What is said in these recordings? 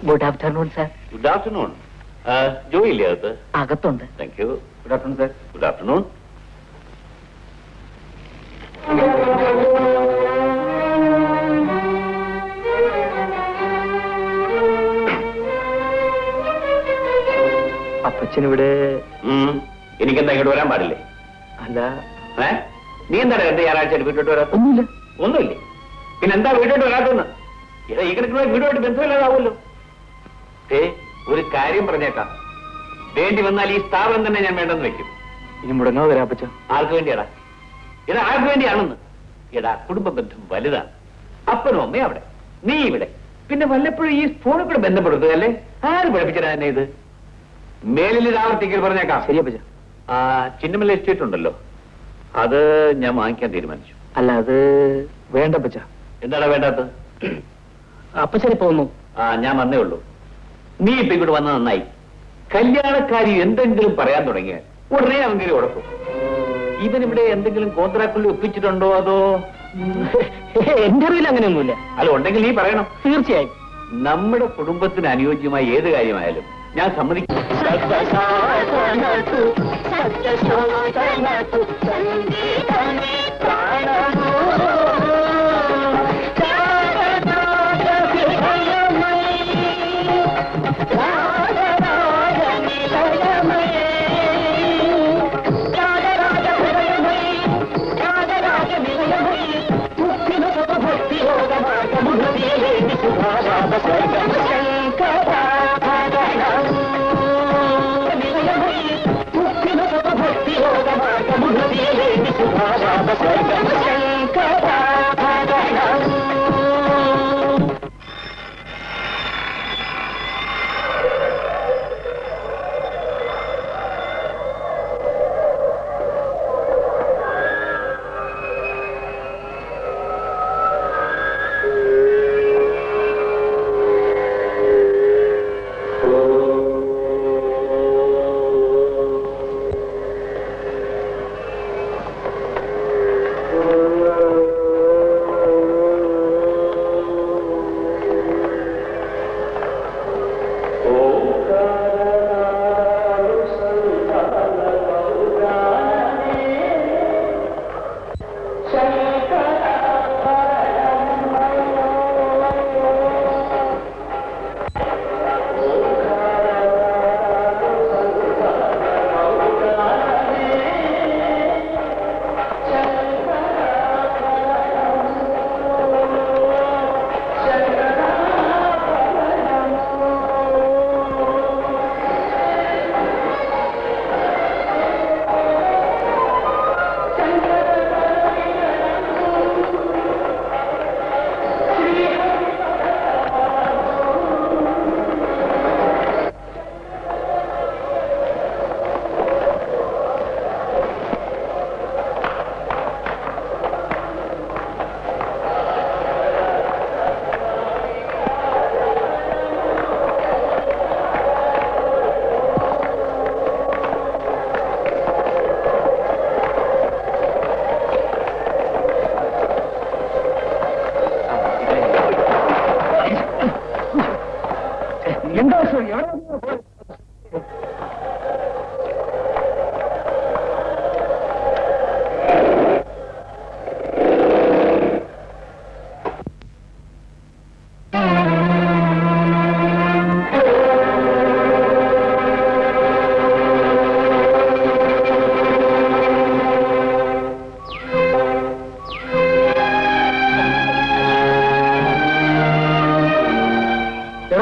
Good afternoon sir. Good afternoon. Joy ഇല്ലേ അകത്ത്? അകത്തുണ്ട്. Thank you. Good afternoon sir. Good afternoon. അപ്പച്ചനിവിടെ? എനിക്കെന്താ ഇങ്ങോട്ട് വരാൻ പാടില്ലേ? അല്ല. നീ എന്താണ് എന്ത് ഞായറാഴ്ച വീട്ടോട്ട് വരാത്ത? ഒന്നുമില്ല. ഒന്നുമില്ലേ? പിന്നെന്താ വീട്ടോട്ട് വരാത്തെന്ന്? ഇതാ ഈ കിടക്കുന്ന വീടുമായിട്ട് ബന്ധമില്ലാതാവുമല്ലോ. ഒരു കാര്യം പറഞ്ഞേക്കാം, വേണ്ടി വന്നാൽ ഈ സ്ഥാപനം തന്നെ ഞാൻ വേണ്ടെന്ന് വെക്കും. ഇനി മുടങ്ങാതെ വരാം അപ്പച്ച. ആർക്ക് വേണ്ടിയാടാ? ഇതാ ആർക്ക് വേണ്ടിയാണെന്ന്? എടാ കുടുംബ ബന്ധം വലുതാണ്. അപ്പനും അമ്മയും അവിടെ, നീ ഇവിടെ, പിന്നെ വല്ലപ്പോഴും ഈ ഫോണിൽ കൂടെ ബന്ധപ്പെടുത്തുക അല്ലേ? ആര് പഠിപ്പിച്ചടാ എന്നെ ഇത്? മേലിൽ ഇത് ആവർത്തിക്കൽ പറഞ്ഞേക്കാം. ശരി അപ്പച്ച. ചിന്നമല എസ്റ്റേറ്റ് ഉണ്ടല്ലോ, അത് ഞാൻ വാങ്ങിക്കാൻ തീരുമാനിച്ചു. അല്ല, അത് വേണ്ട അപ്പച്ച. എന്താടാ വേണ്ടാത്തത്? അപ്പച്ചനിപ്പോ വന്നു. ഞാൻ വന്നേ ഉള്ളൂ. നീ ഇപ്പൊ ഇങ്ങോട്ട് വന്നത് നന്നായി. കല്യാണക്കാരി എന്തെങ്കിലും പറയാൻ തുടങ്ങിയാൽ ഉടനെ അവങ്കിലും ഉടക്കും. ഇവനിവിടെ എന്തെങ്കിലും കോൺട്രാക്റ്റിൽ ഒപ്പിച്ചിട്ടുണ്ടോ? അതോ? എന്റെ അറിവിൽ അങ്ങനെയൊന്നുമില്ല. അല്ല, ഉണ്ടെങ്കിൽ നീ പറയണം. തീർച്ചയായും. നമ്മുടെ കുടുംബത്തിന് അനുയോജ്യമായ ഏത് കാര്യമായാലും ഞാൻ സമ്മതിക്കും.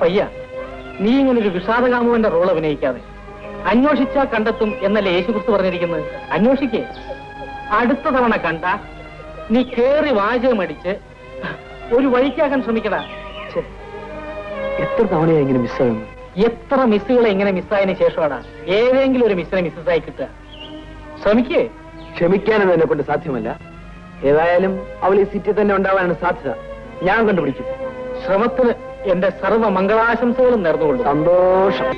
പയ്യ, നീ ഇങ്ങനൊരു വിഷാദകാമുവിന്റെ റോൾ അഭിനയിക്കാതെ അന്വേഷിച്ചാ കണ്ടെത്തും എന്നല്ലേ യേശുക്രിസ്തു പറഞ്ഞിരിക്കുന്നത്. അന്വേഷിക്കേ. അടുത്ത തവണ കണ്ട നീ കേറി വാചകമടിച്ച് ഒരു വഴിക്കാക്കാൻ ശ്രമിക്കടാ. എത്ര തവണയാ ഇങ്ങനെ മിസ്സാകുന്നു? എത്ര മിസ്സുകളെ ഇങ്ങനെ മിസ്സായതിനു ശേഷമാണ് ഏതെങ്കിലും ഒരു മിസ്സിനെ മിസ്സായി കിട്ടുക. ശ്രമിക്കേ. ക്ഷമിക്കാനെന്ന് എന്നെ കൊണ്ട് സാധ്യമല്ല. ഏതായാലും അവൾ ഈ സിറ്റി തന്നെ ഉണ്ടാവാനാണ് സാധ്യത. ഞാൻ കണ്ടുപിടിക്കും. ശ്രമത്തിന് എന്റെ സർവ്വ മംഗളാശംസകളും നേർന്നുകൊള്ളു. സന്തോഷം.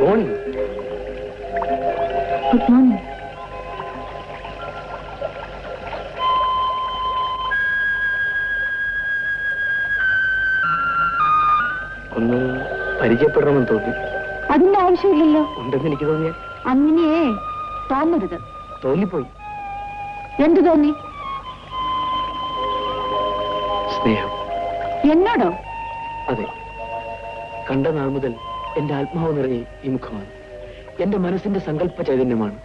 മോർണിംഗ്. Good morning. ഒന്ന് പരിചയപ്പെടണമെന്ന് തോന്നി. അതിന്റെ ആവശ്യമില്ലല്ലോ. ഉണ്ടെന്ന് എനിക്ക് തോന്നിയാൽ. അങ്ങനെയേ തോന്നരുത്. തോന്നിപ്പോയി. എന്തു തോന്നി? സ്നേഹം. എന്നോടോ? അതെ, കണ്ട നാൾ മുതൽ എന്റെ ആത്മാവ് നിറയെ ഈ മുഖമാണ്. എന്റെ മനസ്സിന്റെ സങ്കല്പ ചൈതന്യമാണ്.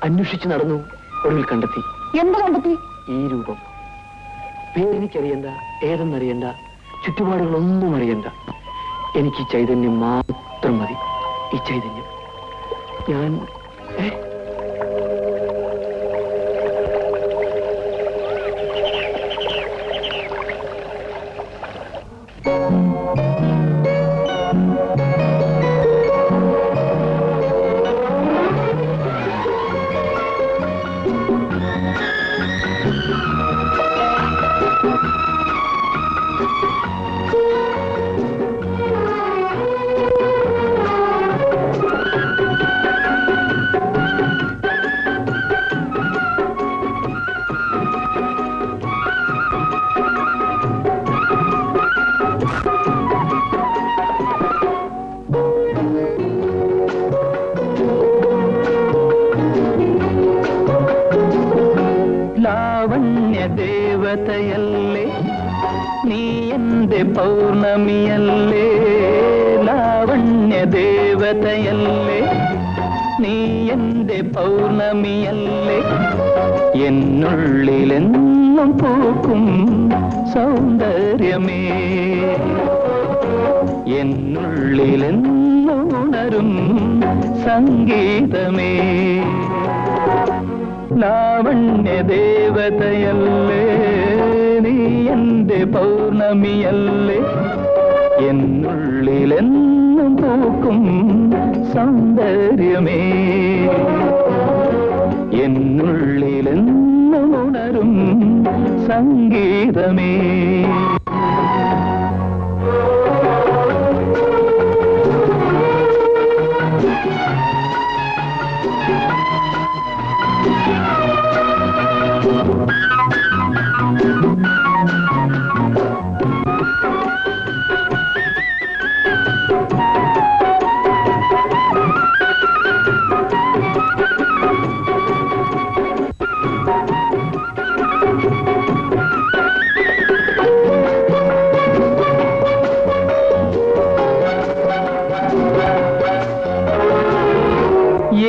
അന്വേഷിച്ചു നടന്നു, ഒടുവിൽ കണ്ടെത്തി. എന്ത് കണ്ടെത്തി? ഈ രൂപം. പേരെനിക്കറിയണ്ട, ഏതെന്നറിയണ്ട, ചുറ്റുപാടുകളൊന്നും അറിയണ്ട. എനിക്ക് ഈ ചൈതന്യം മാത്രം മതി. ഈ ചൈതന്യം. ഞാൻ ദേവതയല്ലേ നീ എന്റെ പൗർണമിയല്ലേ, ലാവണ്യ ദേവതയല്ലേ നീ എന്റെ പൗർണമിയല്ലേ, എന്നുള്ളിലെന്നും പൂക്കും സൗന്ദര്യമേ, എന്നുള്ളിലെന്നും ഉണരും സംഗീതമേ, ലാവണ്യ ദേവതയല്ലേ നീ എന്റെ പൗർണമിയല്ലേ, എന്നുള്ളിലെന്നും പൂക്കും സൗന്ദര്യമേ, എന്നുള്ളിലെന്നും ഉണരും സംഗീതമേ.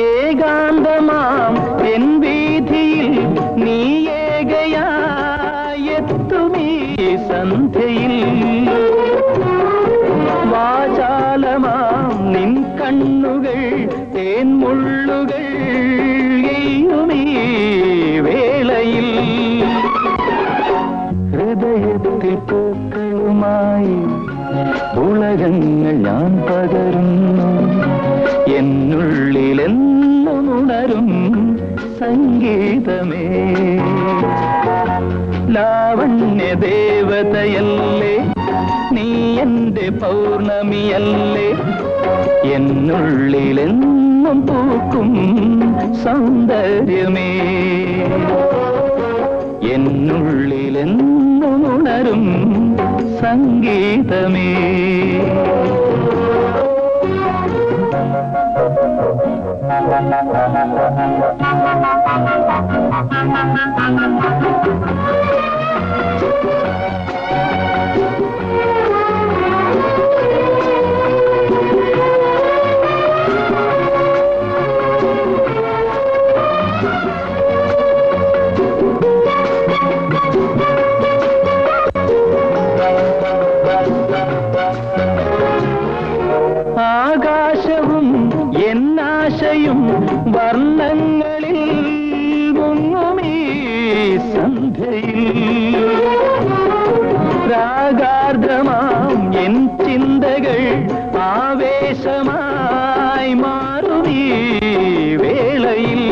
ഏകാന്തമാം എൻ വീഥിയിൽ നീ ഏകയായെത്തുമീ സന്ധ്യയിൽ, വാചാലമാം നിൻ കണ്ണുകൾ തേൻമുള്ളുകൾ എയ്യുമീ വേളയിൽ, ഹൃദയത്തിൽ പൂക്കളുമായി ഉലകങ്ങൾ ഞാൻ പകരുന്നു, എന്നുള്ളിലെന്നും ഉണരും സംഗീതമേ, ലാവണ്യ ദേവതയല്ലേ നീ എന്റെ പൗർണമിയല്ലേ, എന്നുള്ളിലെന്നും പൂക്കും സൗന്ദര്യമേ, എന്നുള്ളിലെന്നും ഉണരും സംഗീതമേ. ആകാശവും എന്നാശയും വർണ്ണങ്ങളിൽ മുങ്ങുമീ സന്ധ്യയിൽ, രാഗാർദ്രമാം എൻ ചിന്തകൾ ആവേശമായി മാറുമീ വേളയിൽ,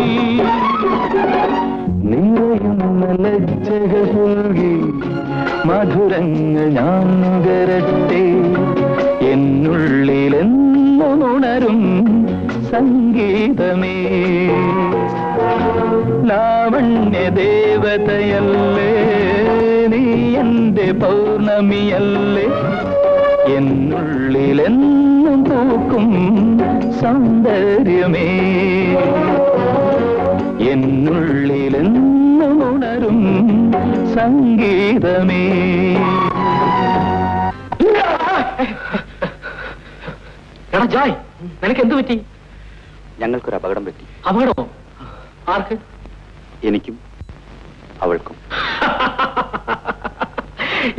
നിറയുന്ന ലജ്ജകൾ പുൽകി മധുരങ്ങൾ ഞാൻ നുകരട്ടെ, എന്നുള്ളിലെന്നും ഉണരും സംഗീതമേ ലാവണ്യ ദേവതയല്ലേ നീ എന്റെ പൗർണമിയല്ലേ എന്നുള്ളിലെന്നും പൂക്കും സൗന്ദര്യമേ എന്നുള്ളിലെന്നും ഉണരും സംഗീതമേ. എടാ ജോയ്, നിനക്ക് എന്ത് പറ്റി? ഞങ്ങൾക്കൊരു അപകടം പറ്റി. അപകടമോ? ആർക്ക്? എനിക്കും അവൾക്കും.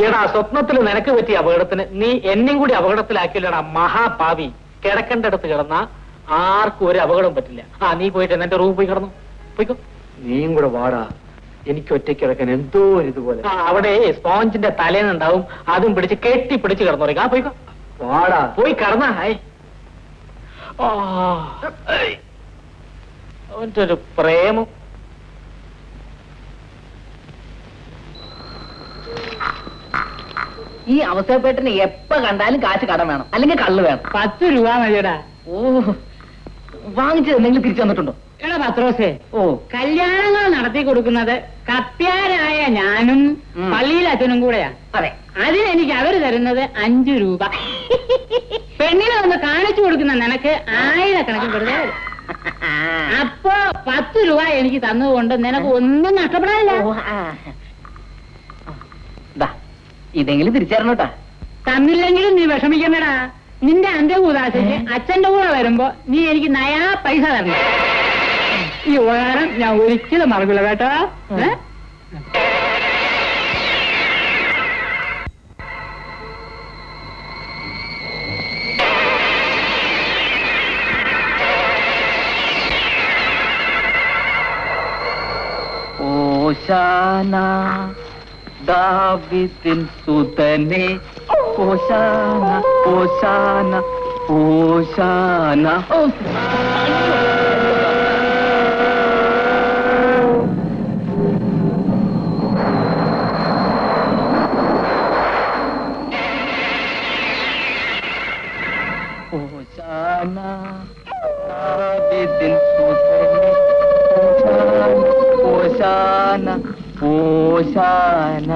എടാ, സ്വപ്നത്തിൽ നിനക്ക് പറ്റിയ അപകടത്തിന് നീ എന്നെയും കൂടി അപകടത്തിലാക്കിയില്ലടാ മഹാപാവി. കിടക്കേണ്ടടുത്ത് കിടന്ന ആർക്കും ഒരു അപകടം പറ്റില്ല. നീ പോയിട്ട് എന്റെ റൂമിൽ പോയി കിടന്നു. പോയിക്കോ. നീയും കൂടെ വാടാ, എനിക്ക് ഒറ്റയ്ക്ക് കിടക്കാൻ എന്തോ ഇതുപോലെ. അവിടെ സ്പോഞ്ചിന്റെ തലേന്നുണ്ടാവും, അതും പിടിച്ച് കെട്ടിപ്പിടിച്ച് കിടന്നു. പോയിക്കോ, വാടാ, പോയി കിടന്നാ. അവന്റെ ഒരു പ്രേമം. ഈ അവസരപ്പെട്ടന് എപ്പ കണ്ടാലും കാശ് കടം വേണം, അല്ലെങ്കിൽ കള്ള് വേണം. 10 രൂപ മതിയടാ. ഓ, വാങ്ങിച്ചത് എന്തെങ്കിലും തിരിച്ചു തന്നിട്ടുണ്ടോ? എടാ പത്രോസേ, ഓ, കല്യാണങ്ങൾ നടത്തി കൊടുക്കുന്നത് കപ്പ്യാരായ ഞാനും പള്ളിയിലെ അച്ഛനും കൂടെയാ. അതെ. അതിനെനിക്ക് അവര് തരുന്നത് 5 രൂപ. പെണ്ണിനെ ഒന്ന് കാണിച്ചു കൊടുക്കുന്ന നിനക്ക് 1000കണക്കിന് വെറുതെ വരും. അപ്പൊ 10 രൂപ എനിക്ക് തന്നുകൊണ്ട് നിനക്ക് ഒന്നും നഷ്ടപ്പെടാനില്ല. ഇതെങ്കിലും തിരിച്ചറിഞ്ഞോട്ടാ. തന്നില്ലെങ്കിലും നീ വിഷമിക്കണ്ടടാ. നിന്റെ അന്ത്യകൂതാശയ്ക്ക് അച്ഛന്റെ കൂടെ വരുമ്പോ നീ എനിക്ക് നയാ പൈസ തരണം. ഈ ഉപകാരം ഞാൻ ഒരിക്കലും മറക്കില്ല കേട്ടോ. ഓശാന ദാവീദിൻ സുതനേ, ഓശാന ഓശാന ഓശാന. ഓശാന ദാവീദിൻ സുതനേ, ഓശാന ഓശാന.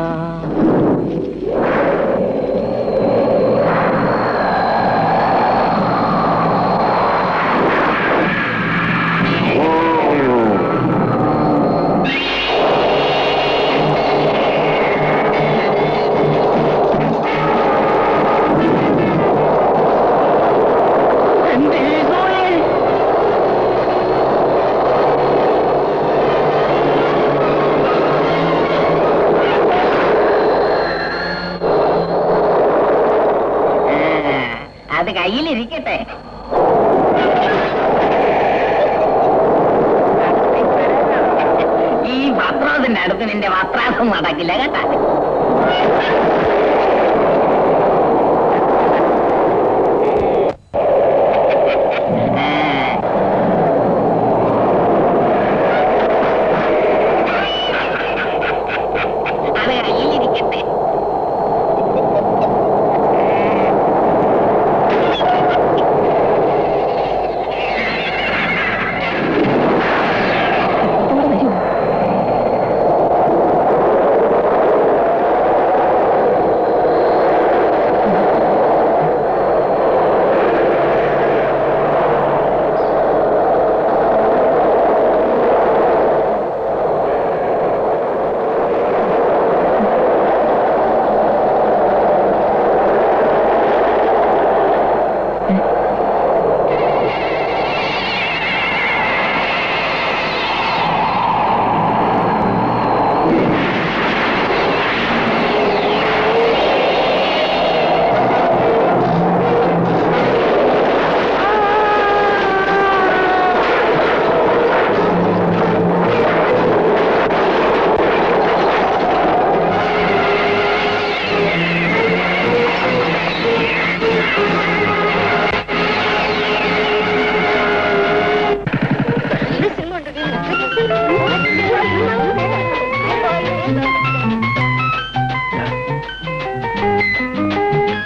അത് കയ്യിലിരിക്കട്ടെ. ഈ വസ്ത്രത്തിന്റെ അടുത്ത് നിന്റെ വസ്ത്രാസം നടക്കില്ല കേട്ടാ. അത് കയ്യിലിരിക്കട്ടെ.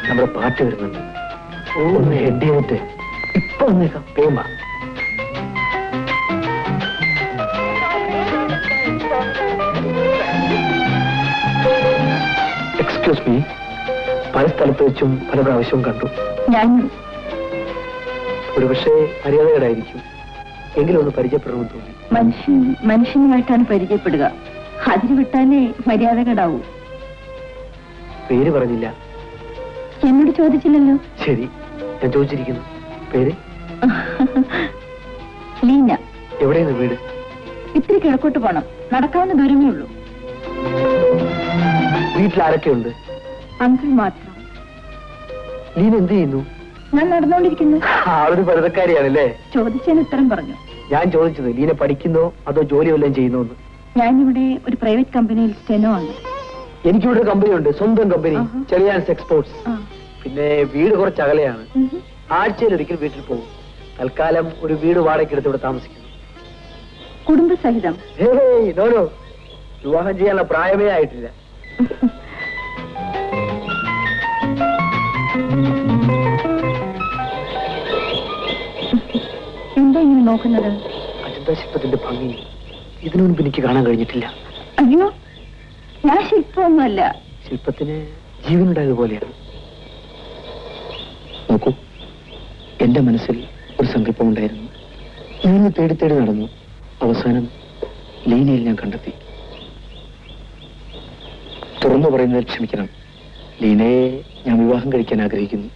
നമ്മുടെ പാട്ട് വരുന്നുണ്ട്. ഒന്ന് ഹെഡ് ചെയ്തിട്ട് ഇപ്പൊ വന്നേക്കാം. പേമ എക്സ്ക്യൂസ് മീ, പല സ്ഥലത്ത് വെച്ചും പല പ്രാവശ്യവും കണ്ടു. ഞാൻ ഒരുപക്ഷെ മര്യാദകേടായിരിക്കും, എങ്കിലും ഒന്ന് പരിചയപ്പെടണമെന്ന് തോന്നി. മനുഷ്യനുമായിട്ടാണ് പരിചയപ്പെടുക. അതിന് വിട്ടാലേ മര്യാദകേടാവൂ. പേര് പറഞ്ഞില്ല. എന്നോട് ചോദിച്ചില്ലല്ലോ. ശരി, ഞാൻ ചോദിച്ചിരിക്കുന്നു. പേര്? ലീന. എവിടെയാണ് വീട്? ഇത്തിരി കിഴക്കോട്ട് പോണം, നടക്കാവുന്ന ദൂരമേ ഉള്ളൂ. വീട്ടിൽ ആരൊക്കെയുണ്ട്? അങ്കിൾ മാത്രം. ലീന എന്ത് ചെയ്യുന്നു? ഞാൻ നടന്നുകൊണ്ടിരിക്കുന്നു. ആളൊരു പരതക്കാരിയാണല്ലേ? ചോദിച്ചതിന് ഉത്തരം പറഞ്ഞു. ഞാൻ ചോദിച്ചത് ലീന പഠിക്കുന്നോ അതോ ജോലി വല്ലതും ചെയ്യുന്നോ എന്ന്. ഞാനിവിടെ ഒരു പ്രൈവറ്റ് കമ്പനിയിൽ സ്റ്റെനോ ആണ്. എനിക്കിവിടെ ഒരു കമ്പനി ഉണ്ട്, സ്വന്തം കമ്പനി, ആഹാ. ചെറിയാൻസ് എക്സ്പോർട്സ്. പിന്നെ വീട് കുറച്ച് അകലെയാണ്. ആഴ്ചയിൽ ഒരിക്കൽ വീട്ടിൽ പോകും. തൽക്കാലം ഒരു വീട് വാടകയ്ക്കെടുത്ത് ഇവിടെ താമസിക്കുന്നു. കുടുംബസഹിതം. ഹേയ്, നോ നോ, വിവാഹം ചെയ്യാനുള്ള പ്രായമേ ആയിട്ടില്ല. എന്താ ഇങ്ങനെ നോക്കുന്നത്? അജന്ത ശില്പത്തിന്റെ ഭംഗി ഇതിനു മുൻപ് എനിക്ക് കാണാൻ കഴിഞ്ഞിട്ടില്ല. അയ്യോ, ഞാൻ ശില്പമൊന്നുമല്ല. ശില്പത്തിന് ജീവനുണ്ടായതുപോലെയാണ്. നോക്കൂ, എന്റെ മനസ്സിൽ ഒരു സങ്കല്പമുണ്ടായിരുന്നു. ഞാനത് തേടി തേടി നടന്നു. അവസാനം ലീനയിൽ ഞാൻ കണ്ടെത്തി. തുറന്നു പറയുന്നതിൽ ക്ഷമിക്കണം. ലീനയെ ഞാൻ വിവാഹം കഴിക്കാൻ ആഗ്രഹിക്കുന്നു.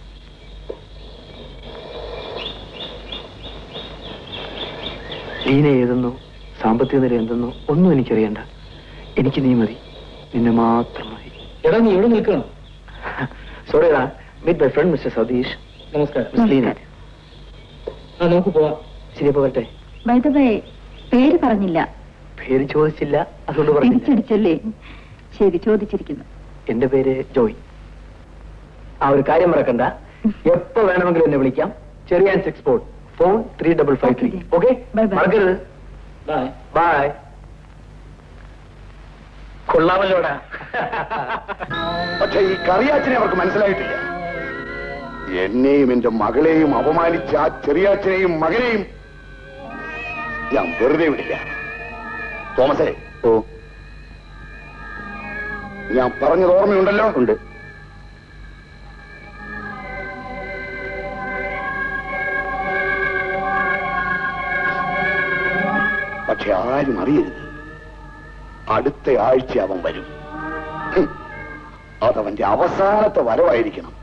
ലീന ഏതെന്നോ സാമ്പത്തിക നില എന്തെന്നോ ഒന്നും എനിക്കറിയണ്ട. എനിക്ക് നീ മതി, നിന്നെ മാത്രം മതി. എടാ, നീ ഇവിടെ നിൽക്കണം. Sorry, meet my friend mister Satish. നമസ്കാരം. മിസ് ലീന. നമുക്ക് പോവാം. ശരി, പോകട്ടെ. ബൈ ദ വേ, പേര് പറഞ്ഞില്ല. പേര് ചോദിച്ചില്ല, അതുകൊണ്ട് പറഞ്ഞില്ല. തിരിച്ചടിച്ചല്ലേ? ശരി, ചോദിച്ചിരിക്കുന്നു. എന്റെ പേര് ജോയ്. ആ, ഒരു കാര്യം മറക്കണ്ട, എപ്പോ വേണമെങ്കിലും എന്നെ വിളിക്കാം. Cherian's export, phone 3553. Okay, Bye bye. മറക്കരുത്. ബൈ. ബൈ. കൊള്ളാമല്ലോടാ. പക്ഷെ ഈ കറിയാച്ചനെ അവർക്ക് മനസ്സിലായിട്ടില്ല. എന്നെയും എന്റെ മകളെയും അപമാനിച്ച ആ ചെറിയാച്ചനെയും മകനെയും ഞാൻ വെറുതെ വിടില്ല. തോമസേ, ഓ, ഞാൻ പറഞ്ഞത് ഓർമ്മയുണ്ടല്ലോ? ഉണ്ട്. പക്ഷെ ആരും അറിയരുത്. അടുത്ത ആഴ്ച അവൻ വരും. അതവന്റെ അവസാനത്തെ വരവായിരിക്കണം.